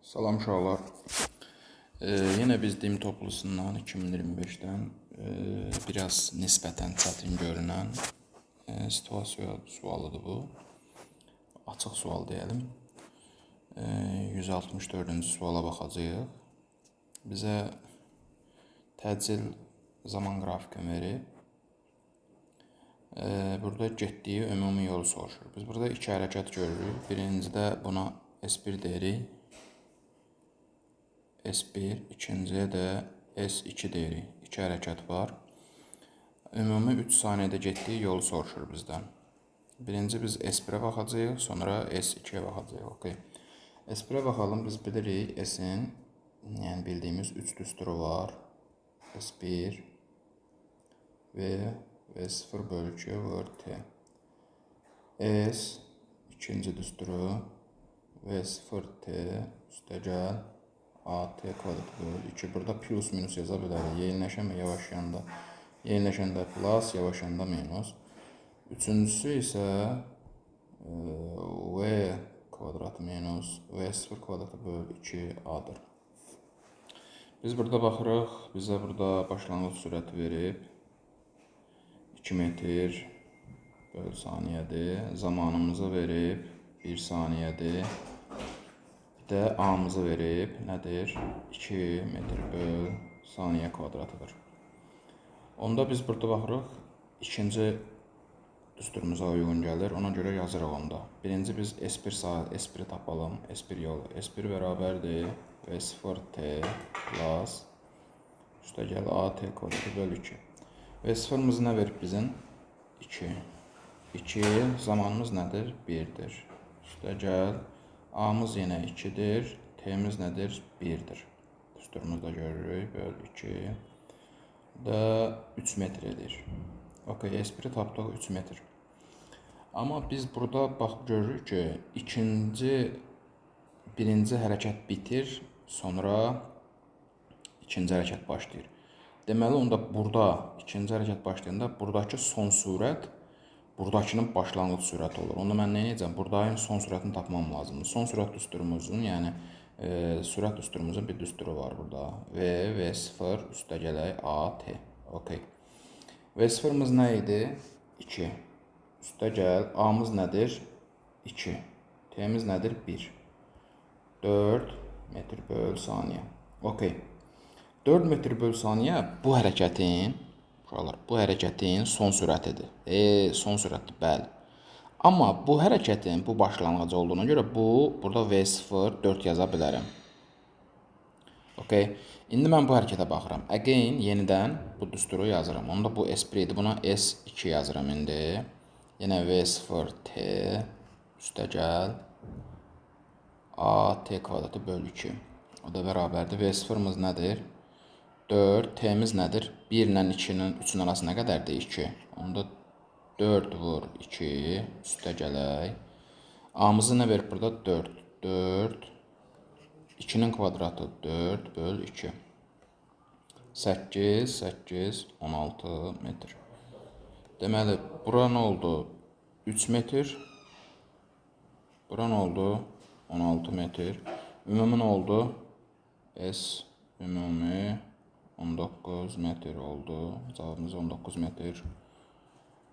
Salam uşaqlar. Yenə biz dim toplusundan 2025-dən biraz nisbətən çətin görünən situasiya sualıdır bu. Açıq sual deyəlim. 164-cü suala baxacağıq. Bizə təcil zaman qrafikini verib. Burada getdiyi ümumi yolu soruşur. Biz burada iki hərəkət görürük. Birincidə buna S1 deyirik. S1, ikinciyə də S2 deyirik. İki hərəkət var. Ümumi 3 saniyədə getdiyi yolu soruşur bizdən. Birinci biz S1-ə baxacağıq, sonra S2-yə baxacağıq. Okay. S1-ə baxalım, biz bilirik S-in, yəni bildiyimiz 3 düsturu var. S1 və V0 bölü 2 vur T. S ikinci düsturu V0 T üstəgəl AT kvadrat bölü 2. Burada plus minus yaza bilərik. Yeniləşən və yavaşlayanda. Yeniləşəndə plus, yavaşlayanda minus. Üçüncüsü isə V kvadrat minus V0 kvadrat bölü 2A'dır. Biz burada baxırıq. Bizə burada başlanğıc sürəti verib. 2 metr bölü saniyədir. Zamanımızı verib 1 saniyədir. Bir də A-mızı verib, nədir? 2 metr böl saniyə kvadratıdır. Onda biz burada baxırıq, ikinci düsturumuza uyğun gəlir, ona görə yazırıq onda. Birinci biz S1 tapalım, S1 yolu. S1 bərabərdir V0T plus üstəgəl AT kvadratı böl 2. V0'mız nə verib bizim? 2. 2, zamanımız nədir? 1'dir. Üstəgəl A'mız yenə 2'dir. T'miz nədir? 1'dir. Düsturumuzda görürük. Böl 2. Da 3 metr edir. Okay, S1'i tapdıq 3 metr. Amma biz burada bax görürük ki, birinci hərəkət bitir, sonra ikinci hərəkət başlayır. Deməli, onda burada ikinci hərəkət başlayanda buradakı son sürət buradakının başlanğıc sürəti olur. Onda mən nə edəcəm? Buradakının son sürətini tapmam lazımdır. Son sürət düsturumuzun, yəni sürət düsturumuzun bir düsturu var burada. V0 üstəgələk AT. Okay. V0'mız nə idi? 2. Üstəgəl A'mız nədir? 2. T'miz nədir? 1. 4 metr böl saniyə. Okay. 4 metr böl saniyə bu hərəkətin son sürətidir. Son sürətdir, bəli. Amma bu hərəkətin bu başlanğıcı olduğuna görə burada V0 4 yaza bilərəm. Okay. İndi mən bu hərəkətə baxıram. Again, yenidən bu düsturu yazıram. Onda bu S1 idi, buna S2 yazıram indi. Yenə V0T üstəgəl AT kvadratı böl 2. O da bərabərdir. V0'mız nədir? 4. T'miz nədir? 1 ilə 2-nin 3-ün arası nə qədərdir? 2. Onda 4 vur 2 üstəgələk. A'mızı nə verib burada? 4. 4. 2'nin kvadratı 4 böl 2. 8, 8, 16 metr. Deməli, bura nə oldu? 3 metr. Bura nə oldu? 16 metr. Ümumi nə oldu? S ümumi 19 metr oldu. Cavabımız 19 metr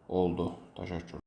oldu. Təşəkkürlər.